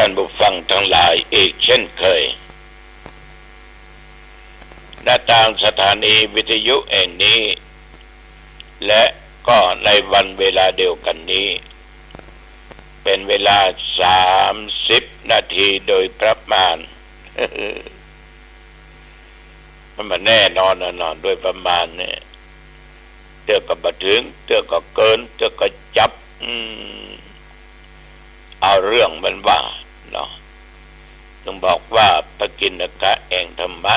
านผู้ฟังทั้งหลายอีกเช่นเคยณทางสถานีวิทยุแห่งนี้และก็ในวันเวลาเดียวกันนี้เป็นเวลา30 นาทีโดยประมาณ มันแน่นอนโดยประมาณเนี่ยเตือก็บ่ถึงเตือก็เกินเตือก็จับเอาเรื่องมันว่าเนาะต้องบอกว่าปกิณกะแห่งธรรมะ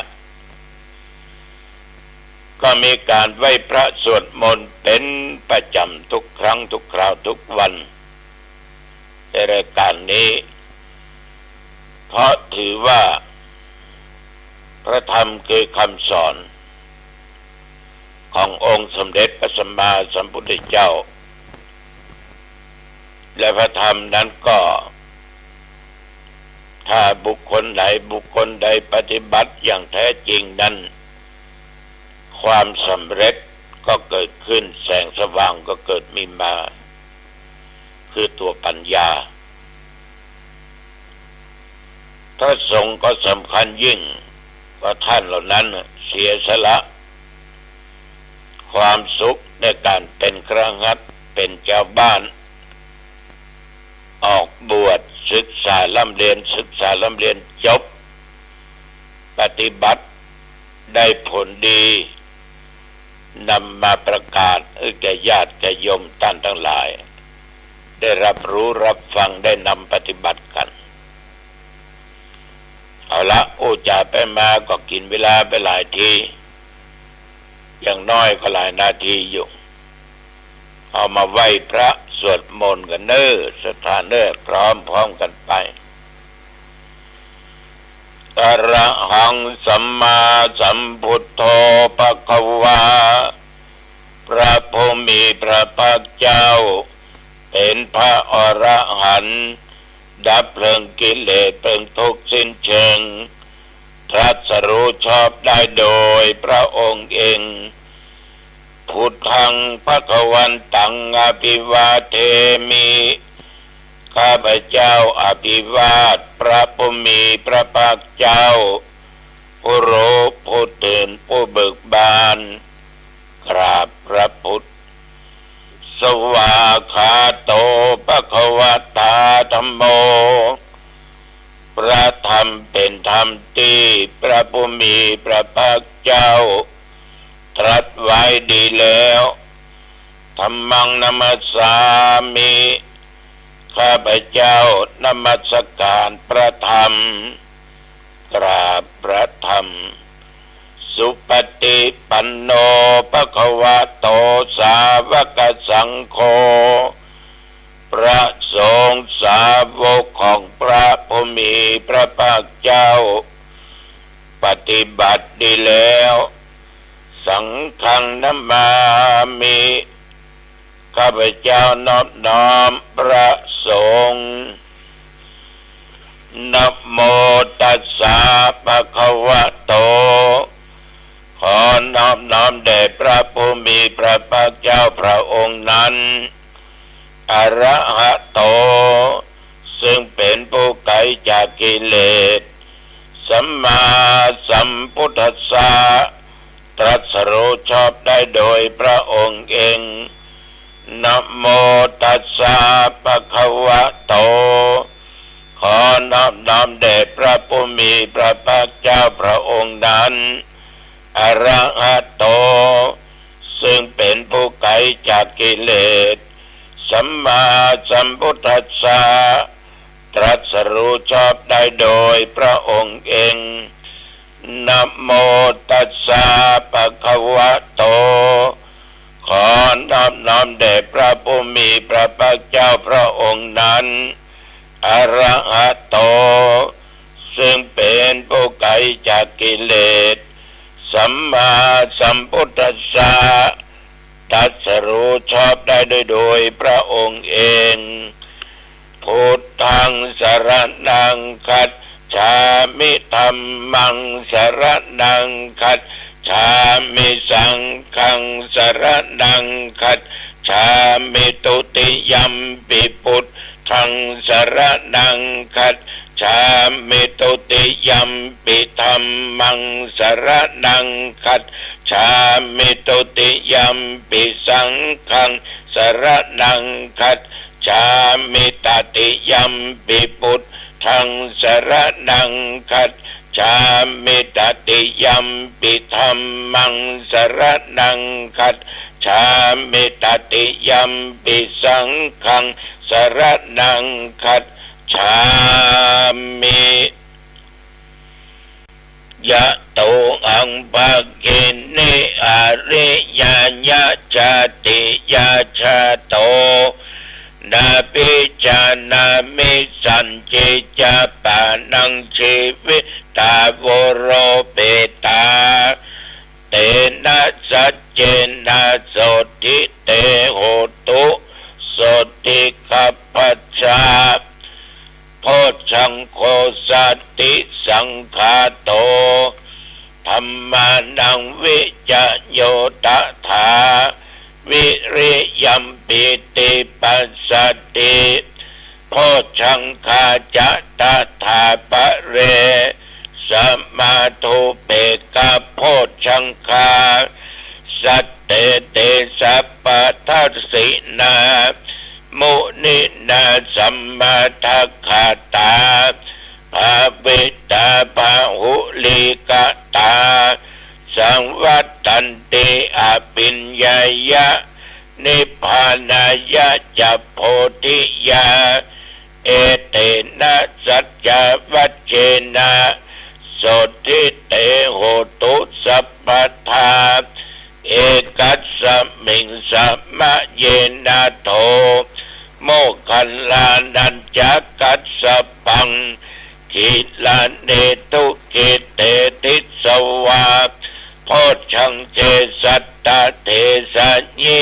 ก็มีการไหว้พระสวดมนต์เป็นประจำทุกครั้งทุกคราวทุกวันในรายการนี้เพราะถือว่าพระธรรมคือคำสอนขององค์สมเด็จพระสัมมาสัมพุทธเจ้าและพระธรรมนั้นก็ถ้าบุคคลใดปฏิบัติอย่างแท้จริงนั้นความสำเร็จก็เกิดขึ้นแสงสว่างก็เกิดมีมาคือตัวปัญญาพระสงฆ์ก็สำคัญยิ่งเพราะท่านเหล่านั้นเสียสละความสุขในการเป็นคฤหัสถ์เป็นเจ้าบ้านออกบวชศึกษาล่ำเรียนจบปฏิบัติได้ผลดีนำมาประกาศแก่ญาติแก่โยมท่านทั้งหลายได้รับรู้รับฟังได้นำปฏิบัติกันเอาละจ่าไปมาก็กินเวลาไปหลายทีอย่างน้อยก็หลายนาทีอยู่เอามาไหว้พระสวดมนต์กันสถานพร้อมกันไปอะระหังสัมมาสัมพุทโธภควาพระผู้มีพระภาคเจ้าเป็นพระอรหันต์ดับเพลิงกิเลสเพลิงทุกข์สิ้นเชิงตรัสรู้ชอบได้โดยพระองค์เองพุทธังภควันตังอภิวาเทมิข้าพเจ้าอภิวาทพระผู้มีพระภาคเจ้าผู้รู้ผู้ตื่นผู้เบิกบานกราบพระพุทธสวากขาโตภควตาธัมโมพระธรรมเป็นธรรมที่พระผู้มีพระภาคเจ้าตรัสไว้ดีแล้วธัมมังนัมสสามิข้าพเจ้านมัสการพระธรรมกราบพระธรรมสุปฏิปันโนภควโตสาวกสังโฆพระสงฆ์สาวกของพระผู้มีพระภาคเจ้าปฏิบัติดีแล้วสังฆังนัมมามิข้าพเจ้านอบน้อมพระสงฆ์นะโมตัสสะภะคะวะโตขอนอบน้อมแด่พระผู้มีพระภาคเจ้าพระองค์นั้นอรหะโตซึ่งเป็นผู้ไกลจากกิเลสสัมมาสัมพุทธัสสะตรัสรู้ชอบได้โดยพระองค์เองนะโมตัสสะภะคะวะโตขอนอบน้อมแด่พระผู้มีพระภาคเจ้าพระองค์นั้นอรหะโตซึ่งเป็นผู้ไกลจากกิเลสสัมมาสัมพุทธัสสะตรัสรู้ชอบได้โดยพระองค์เองนะโมตัสสะภะคะวะโตขอนอบน้อมแด่พระผู้มีพระภาคเจ้าพระองค์นั้นอรหะโตซึ่งเป็นผู้ไกลจากกิเลสสัมมาสัมพุทธัสสะตรัสรู้ชอบได้โดยพระองค์เองพุทธังสรณังคัจฉามิธัมมังสรณังคัจฉามิสังฆังสรณังคัจฉามิตุติยัมปิพุทธังสรณังคัจ ชามิตุติยัมปิธัมมังสรณังคัจฉามิตุติยัมปิสังฆังสรณังคัจฉามิตติยัมปิพุทธังสรณังคัจฉามิตติยัมปิธัมมังสรณังคัจฉามิตติยัมปิสังฆังสรณังคัจฉามิยะโตอังภะเกเนอริยญาจติยาชาโตนาปิจานามิสันจิจาปานังชีวิตาวโรเปตาเตนะสัจเจนะโสติเตโหตุโสติขัพพัสสะโพชังโคสัตติสังฆาโตธัมมานังวิจโยตถาวิริยัมปิติปัสสติโพชังคาจะตถาปะเรสัมมาทุเปกะโพชังคาสัตเตเตสัพพะทัสสินามุนินาสัมมาทัคขาตาภาวิตาภาหุลิกตาสังวัตตันติอภิญญายะนิพพานายะจัพโพธิยาเอเตนะสัจจวัจเจนะโสติเตโหตุสัพพทาเอกัสสมิงสัมมะเยนะโทโมคคัลลานัญจักกัสสปังกิลาเนตุกิเตติสวาโพชังเจสัตตะเทสะญิ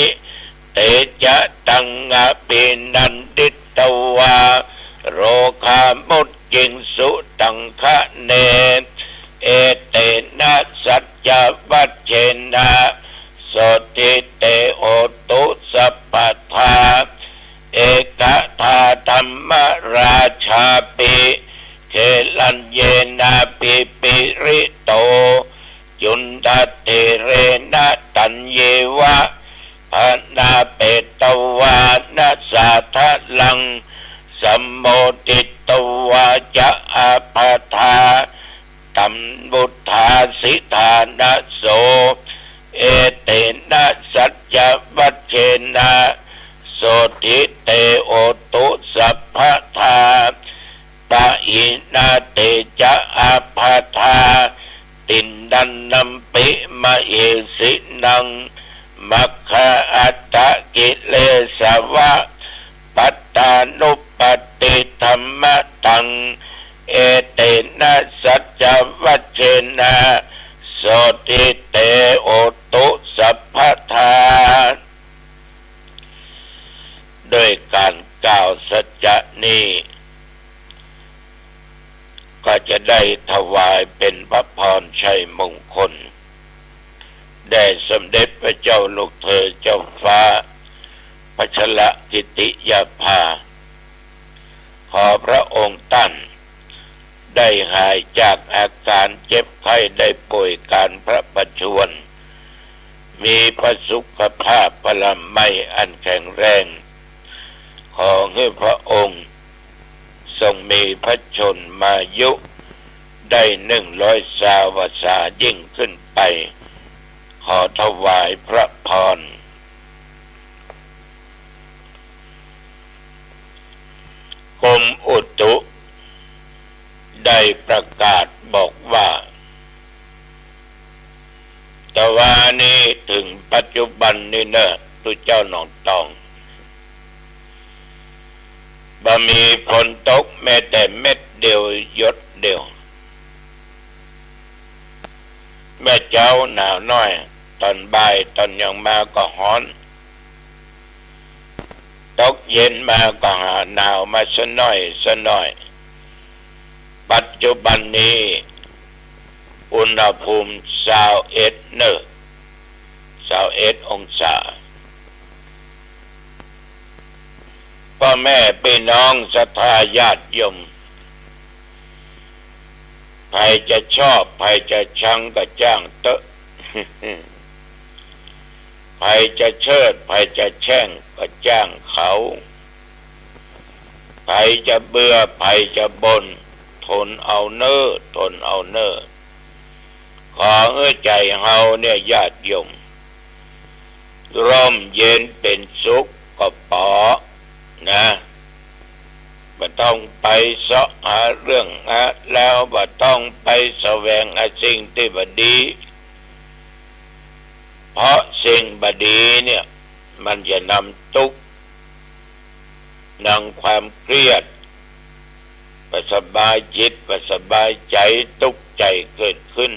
เตจะตังอภินันดิตวาโรคามุตจิงสุตังคะเนเอเตนะสัจจวัจเจนะโสติเตโอตุสัพพทาเอกทาธรรมราชาปิเขลัญเยนะปิปิริโตยุนตเตเรนะตัญเยวะพนาเปตวานะสาทะลังสัมโมติตวาจะอาภาธาตัมบุทธาสิทานะโสเอเตนะสัจจวัจเจนะโสติเตโอตุสัพพทาปะอินาเตจะอาภาธาตินดันนัมปิมะเอสินังมัคคะอัตตะกิเลสวะปัตตานุปติธัมมะตังเอเตนะสัจจวัจเจนะโสติเตโอตุสัพพทาโดยการกล่าวสัจจะนี้ก็จะได้ถวายเป็นพระพรชัยมงคลแด่สมเด็จพระเจ้าลูกเธอเจ้าฟ้าพัชรกิติยาภาขอพระองค์ท่านได้หายจากอาการเจ็บไข้ได้ป่วยการพระประชวรมีพระสุขภาพพละไมอันแข็งแรงขอให้พระองค์ทรงมีพระชนมายุได้100 สาวสายิ่งขึ้นไปขอถวายพระพรกรมอุตุได้ประกาศบอกว่าแต่ว่านี้ถึงปัจจุบันนี้เนอะตุเจ้าหนองตองบ่มีฝนตกแม้แต่เม็ดเดียวหยดเดียวแม่เจ้าหนาวน้อยตอนบ่ายตอนยังมาก็ร้อนตกเย็นมาก็หนาวมาสะหน่อยปัจจุบันนี้อุณหภูมิ21 องศาพ่อแม่พี่น้องศรัทธาญาติโยม ใครจะชอบใครจะชังก็จ้างเตอะใครจะเชิดใครจะแช่งก็จ้างเขาใครจะเบื่อใครจะบ่นทนเอาเน้อทนเอาเน้อขอใจเฮาเนี่ยญาติโยมร่มเย็นเป็นสุขก็พอนะบ่ต้องไปเสาะหาเรื่องแล้วบ่ต้องไปแสวงหาสิ่งที่บ่ดีเพราะสิ่งบ่ดีเนี่ยมันจะนำทุกข์นำความเครียดบ่สบายจิตบ่สบายใจทุกข์ใจเกิดขึ้น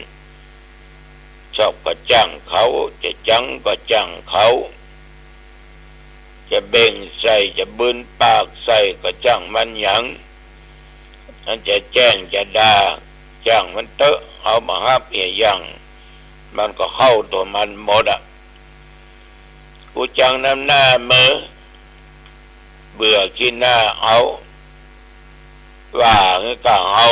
ชอบก็จ้างเขาจะจังก็จ้างเขาจะเบ่งใส่จะบึนปากใส่ก็จ้างมันหยังอันจะแจ้งจะด่าจ้างมันเตอะเอามาหับอย่างมันก็เข้าตัวมันหมดกูจังน้ำหน้ามือเบื่อขี้หน้าเอาว่าก็เอา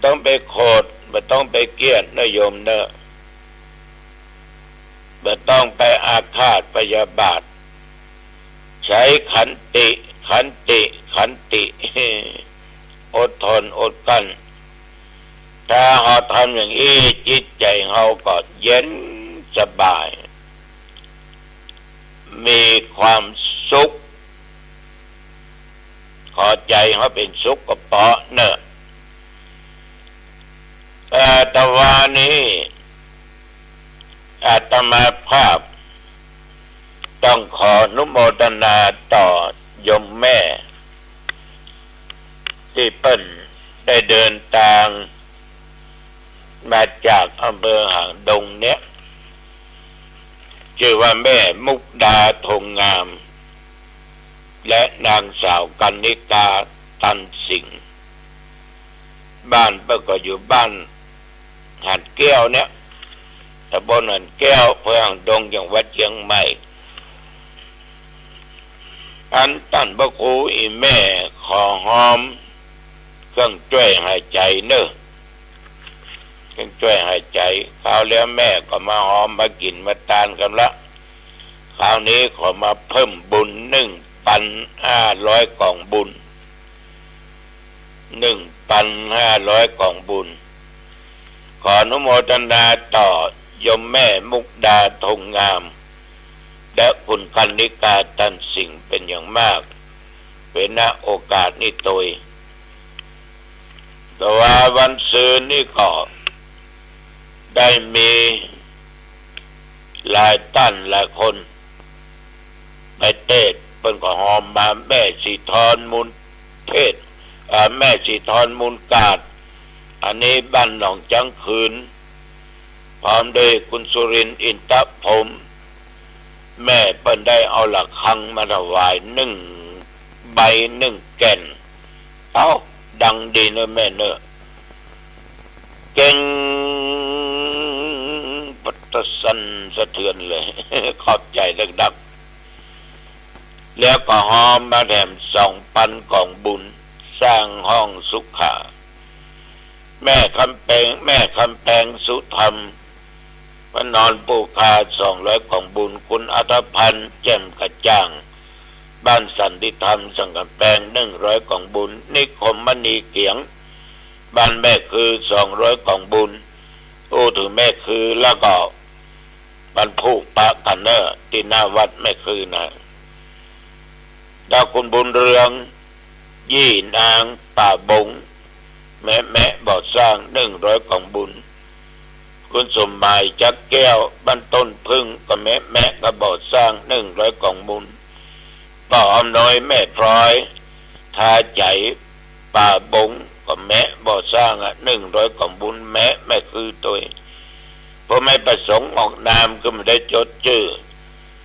ต้องไปโคดไม่ต้องไปเกลียดนะโยมเนอะไม่ต้องไปอาฆาตพยาบาทใช้ขันติขันติขันติอดทนอดกลั้นถ้าเราทำอย่างนี้จิตใจเราก็เย็นสบายมีความสุขขอใจเขาเป็นสุขก็เพราะเนอะแต่ว่านี้อาตมาภาพต้องขออนุโมทนาต่อโยมแม่ที่เปิ้นได้เดินทางมาจากอำเภอหางดงเนี่ยชื่อว่าแม่มุกดาธงงามและนางสาวกันนิกาตันสิงห์บ้านเปิ้นก็อยู่บ้านหัดแก้วเนี่ยตำบลหัดแก้วอำเภอหางดงจังหวัดเชียงใหม่อันตันพระครูอีแม่ขอหอมเครื่องช่วยหายใจเนอะเครื่องช่วยหายใจคราวแล้วแม่ก็มาหอมมากินมาทานกันละคราวนี้ขอมาเพิ่มบุญ1,500 กล่องบุญ1,500 กล่องบุญขออนุโมทนาต่อโยมแม่มุกดาธงงามและคุณกันนิกาตันสิงห์เป็นอย่างมากเป็นณโอกาสนี้โดยแต่ว่าวันซืนนี่ก็ได้มีหลายท่านหลายคนไปเทศเพิ่นก็หอมมาแม่สีทรมูลเทศแม่สีทรมูลกาดอันนี้บ้านหนองจังคืนพร้อมด้วยคุณสุรินทร์อินทพรหมแม่เปิ้นได้เอาหลักคังมาถวาย1 ใบ 1 แก่นเอาดังดีเนอะแม่เนอะเก่งปัตสันสะเทือนเลยขอบใจดักๆแล้วก็หอมมาแถม2,000 กล่องบุญสร้างห้องสุขาแม่คำแปงสุธรรมพระนอนปูคา200 กล่องบุญคุณอัธพันธ์แจ่มกระจ่างบ้านสันติธรรมสังกำแพง100 กล่องบุญนิคมมณีเกียงบ้านแม่คือ200 กล่องบุญถึงแม่คือแล้วก็บ้านผู้ปะกันเนอร์ที่หน้าวัดแม่คือนะดาวคุณบุญเรืองยี่นางป่าบงแม่บ่อสร้าง100 กล่องบุญคุณสมหมายจักแก้วบ้านต้นพึ่งก็แม่ก็บ่อสร้าง100 กล่องบุญป้าอมน้อยแม่พลอยทาใจป่าบงก็แม่บ่อสร้าง100 กล่องบุญแม่คือตัวเพราะไม่ประสงค์ออกนามก็ไม่ได้จดชื่อ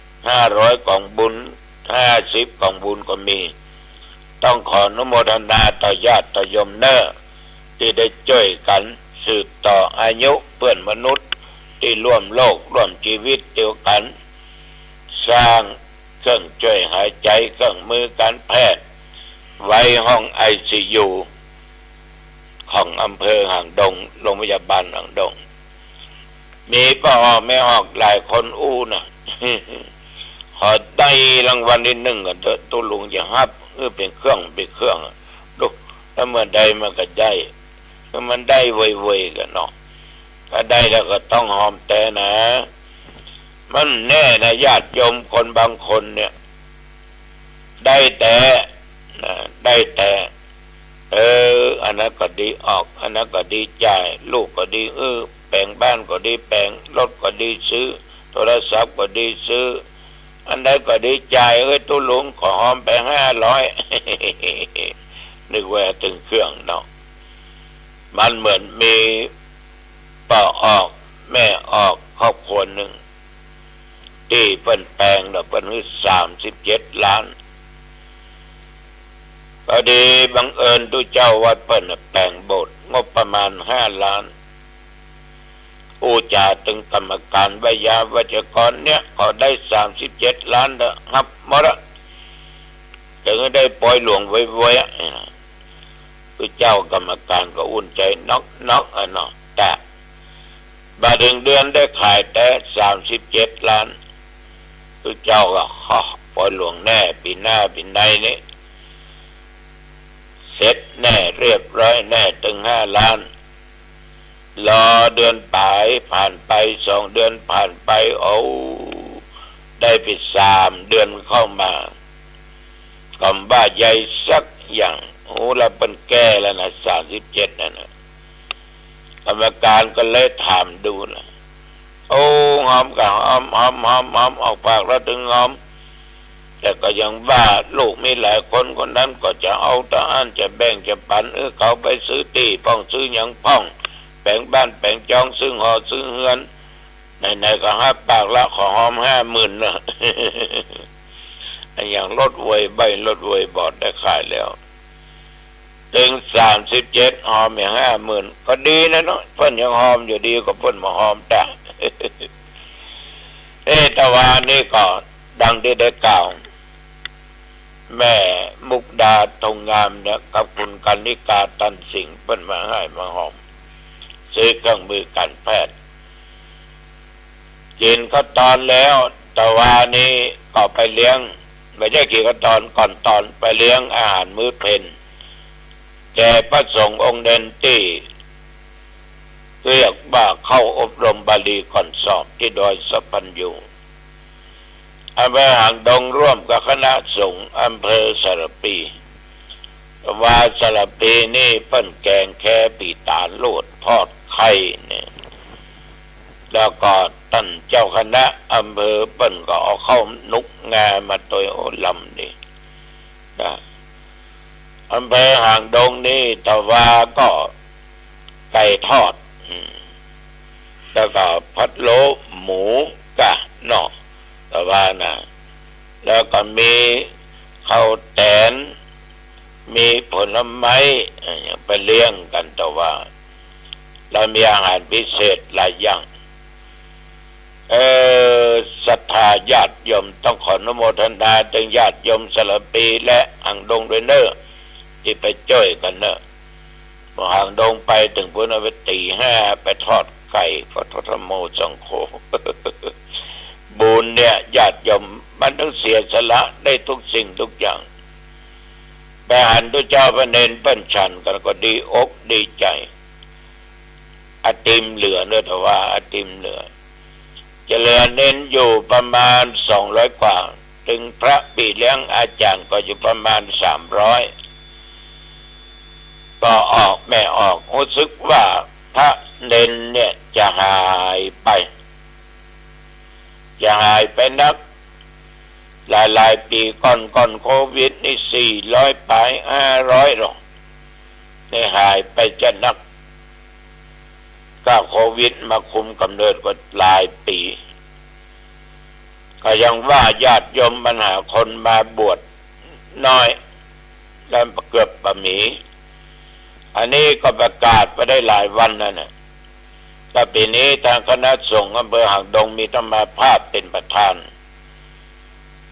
500 กล่องบุญ50 กล่องบุญก็มีต้องขออนุโมทนาต่อญาติต่อโยมเนอะที่ได้ช่วยกันสืบต่ออายุเพื่อนมนุษย์ที่ร่วมโลกร่วมชีวิตเดียวกันสร้างเครื่องช่วยหายใจเครื่องมือการแพทย์ไว้ห้องICU ของอำเภอหางดงโรงพยาบาลหางดงมีป้าออกไม่ออกหลายคนอู้นะ ขอได้รางวัลที่หนึ่งก็ตัวลุงจะฮับเป็นเครื่องดูถ้าเมื่อใดมันก็ได้ถ้ามันได้ไวๆกันเนาะถ้าได้แล้วก็ต้องหอมแต่นะมันแน่นะญาติโยมคนบางคนเนี่ยได้แต่ได้แต่อันนั้นก็ดีออกอันนั้นก็ดีจ่ายลูกก็ดีแปลงบ้านก็ดีแปลงรถก็ดีซื้อโทรศัพท์ก็ดีซื้ออันใดก็ดีจ่ายตู้ลุงขอหอมไป500 นึกว่าถึงเครื่องเนาะมันเหมือนมีป้าออกแม่ออกครอบครัวหนึ่งที่เปิ้นแปลงเนาะเปิ้นคือ37 ล้านพอดีบังเอิญตู้เจ้าวัดเปิ้นแปลงโบสถ์งบประมาณ5 ล้านอูจาถึงกรรมการวิยาวัจกรเนี่ยเขาได้37 ล้านเด้อครับหมดละถึงได้ปล่อยหลวงไว้ตู้เจ้ากรรมการก็อุ่นใจนอกเนาะแต่บาถึงเดือนได้ขายแต่37 ล้านตู้เจ้าก็ปล่อยหลวงแน่ปีหน้าปีในนี้เสร็จแน่เรียบร้อยแน่ถึง5 ล้านรอเดือนปลายผ่านไป2 เดือนผ่านไปได้ไป3 เดือนเข้ามาก็บ้าใหญ่สักอย่างเราเป็นแก่แล้วนะ37นั่นนะกรรมการก็เลยถามดูนะหอมกับหอมออกปากแล้วถึงหอมแต่ก็ยังว่าลูกมีหลายคนคนนั้นก็จะเอาตะอันจะแบ่งจะปันเขาไปซื้อตีป้องซื้อหยังป้องแบ่งบ้านแบ่งจองซื้อหอซื้อเฮือนไหนๆก็หับปากละขอหอม50,000นะ อย่างรถเวยใบรถเวยบอดได้ขายแล้วถึง37หอมอย่าง50,000ก็ดีนะเนาะเพิ่นยังหอมอยู่ดีกว่าเพิ่นมาหอมแต่ ตะวันนี่ก็ดังที่ได้กล่าวแม่มุกดาทองงามเนี่ยกับคุณกันนิกาตันสิงห์เพิ่นมาให้มาหอมซื้อเครื่องมือการแพทย์กินก็ตอนแล้วตะวันนี้ก็ไปเลี้ยงไม่ใช่กี่ก็ตอนก่อนตอนไปเลี้ยงอาหารมื้อเพลนแก่พระสงฆ์องค์เด่นที่เรียกว่าเข้าอบรมบาลีก่อนสอบที่ดอยสัพพัญญูอำเภอหางดงร่วมกับคณะสงฆ์อำเภอสระปีว่าสระปีนี่เปิ้นแกงแค่ปีตาลโลดทอดไข่เนี่ยแล้วก็ท่านเจ้าคณะอำเภอเปิ้นก็เอาเข้านุกงามาตัวลำนี่นะอำเภอหางดงนี่ตะวาก็ไก่ทอดแล้วก็พัดโลหมูกะเนาะตะวานะแล้วก็มีข้าวแตนมีผลไม้ไปเลี้ยงกันตะวาแล้วมีอาหารพิเศษหลายอย่างศรัทธาญาติโยมต้องขออนุโมทนาถึงญาติโยมสระปีและหางดงด้วยเนอะที่ไปจ้อยกันเนอะพอหางดงไปถึงพุทธวิตี 5ไปทอดไก่พระธรรมโมสังโฆ บุญเนี่ยญาติโยมมันต้องเสียสละได้ทุกสิ่งทุกอย่างไปหันตุเจ้าพระเนรเปิ้นฉันกันก็ดีอกดีใจอติมเหลือเนอะแต่ว่าอติมเหลือจะเหลือเน้นอยู่ประมาณ200 กว่าถึงพระปีเลี้ยงอาจารย์ก็อยู่ประมาณ300ก็ออกแม่ออกรู้สึกว่าพระเน้นเนี่ยจะหายไปนักหลายปีก่อนโควิดนี่400 ไป500หรอกนี่หายไปจะนักก็โควิดมาคุมกำเนิดก็หลายปีก็ยังว่าญาติโยมปัญหาคนมาบวชน้อยแล้วเกือบประมีอันนี้ก็ประกาศไปได้หลายวันนั่นน่ะก็ปีนี้ทางคณะสงฆ์อำเภอหางดงมีธรรมาภาพเป็นประธาน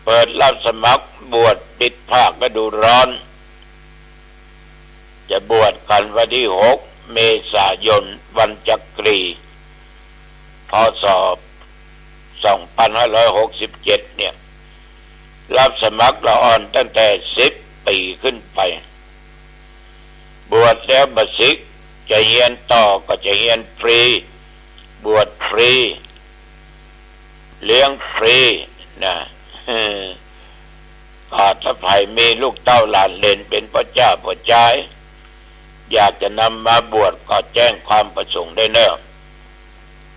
เปิดรับสมัครบวชปิดภาคฤดูร้อน จะบวชกันวันที่6 เมษายนวันจักรีพ.ศ. 2567เนี่ยรับสมัครละอ่อนตั้งแต่10 ปีขึ้นไปบวชแล้วบัดศึกจะเรียนต่อก็จะเรียนฟรีบวชฟรีเลี้ยงฟรีนะถ้าใครมีลูกเต้าหลานเหลนเป็นพ่อเจ้าพ่อจ้ายอยากจะนำมาบวชก็แจ้งความประสงค์ได้เนอะ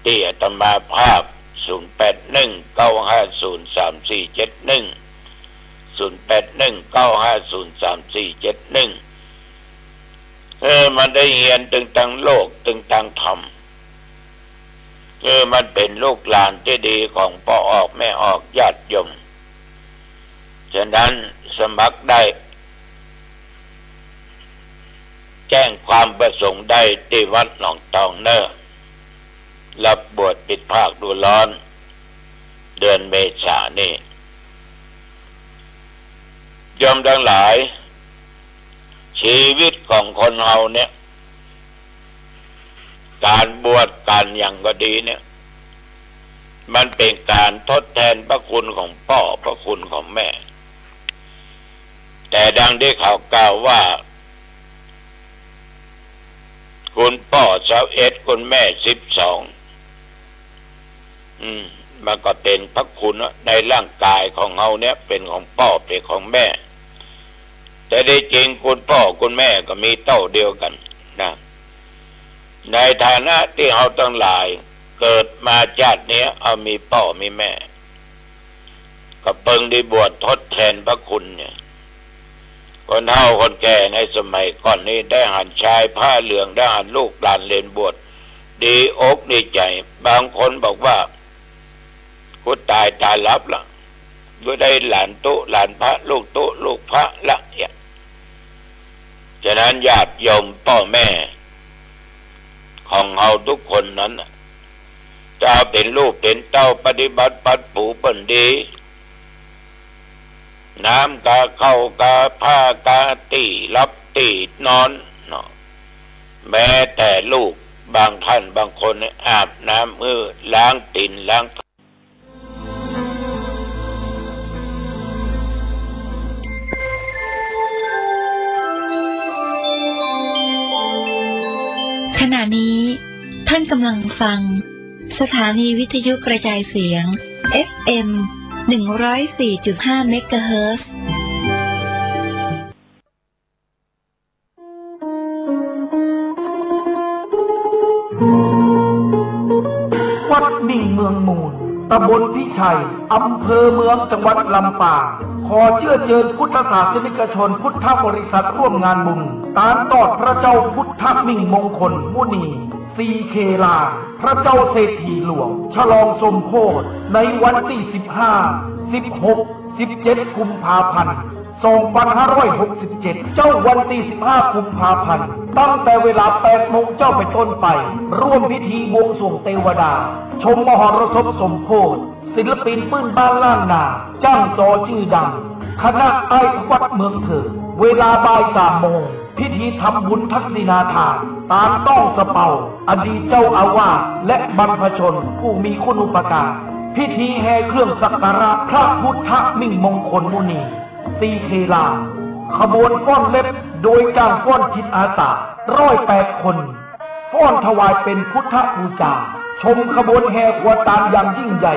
ที่อาตมาภาพ081950371081มันได้เรียนตึงตังโลกตึงตังธรรมมันเป็นลูกหลานที่ดีของพ่อออกแม่ออกญาติโยมฉะนั้นสมัครได้แจ้งความประสงค์ได้ที่วัดหนองตองเนอรับบวชปิดภาคดูร้อนเดือนเมษายนนี้โยมทั้งหลายชีวิตของคนเฮาเนี่ยการบวชการอย่างก็ดีเนี่ยมันเป็นการทดแทนพระคุณของพ่อพระคุณของแม่แต่ดังที่เขากล่าวว่าคุณพ่อ21คุณแม่12มันก็เป็นพระคุณในร่างกายของเฮาเนี่ยเป็นของพ่อเป็นของแม่แต่ได้จริงคุณพ่อคุณแม่ก็มีเต้าเดียวกันนะในฐานะที่เฮาทั้งหลายเกิดมาชาตินี้เอามีพ่อมีแม่ก็เพิ่งได้บวชทดแทนพระคุณเนี่ยคนเฒ่าคนแก่ในสมัยก่อนนี้ได้หันชายผ้าเหลืองได้หันลูกหลานเรียนบวชดีอกดีใจบางคนบอกว่ากูตายลับละกูได้หลานตุหลานพระลูกตุลูกพระละเนี่ยฉะนั้นญาติโยมพ่อแม่ของเฮาทุกคนนั้นจะเป็นลูกเป็นเต้าปฏิบัติปัดปูปันดีน้ำกาเข้ากาผ้ากาตีรับตีนอนเนาะแม้แต่ลูกบางท่านบางคนอาบน้ำมือล้างตีนล้างขณะนี้ท่านกำลังฟังสถานีวิทยุกระจายเสียง FM 104.5 เมกะเฮิรตซ์วัดนิ่งเมืองมูลตำบลพิชัยอำเภอเมืองจังหวัดลำปางขอเชื้อเชิญพุทธศาสนิกชนพุทธบริษัทร่วมงานบุญตามตอดพระเจ้าพุทธมิ่งมงคลมุนี4 เคลาพระเจ้าเศรษฐีหลวงฉลองสมโภชในวันที่15 16 17 กุมภาพันธ์ 2567 เจ้าวันที่15 กุมภาพันธ์ตั้งแต่เวลา 8 โมงเจ้าไปต้นไปร่วมพิธีบวงสรวงเทวดาชมมหรสพสมโภชศิลปินปื้นบ้านล้านนาจ้างจอชื่อดังคณะไอ้วัดเมืองเถิดเวลาบ่าย 3 โมงพิธีทำบุญทักษิณาทานตามต้องสะเปาอดีตเจ้าอาวาสและบรรพชนผู้มีคุณูปการพิธีแห่เครื่องสักการะพระพุทธมิ่งมงคลมุนี4 เคลาขบวนฟ้อนเล็บโดยจ้างฟ้อนจิตอาสา108 คนฟ้อนถวายเป็นพุทธบูชาชมขบวนแห่ขวตาลอย่างยิ่งใหญ่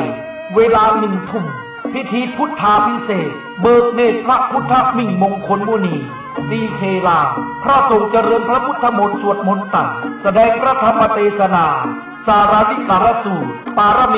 เวลา1 ทุ่มพิธีพุทธาภิเษกเบิกเนตรพระพุทธมิ่งมงคลมุนี4 เคลาพระสงฆ์เจริญพระพุทธมนต์สวดมนต์ตั้งแสดงพระธรรมเทศนาสาราธิสารสูตรปารมี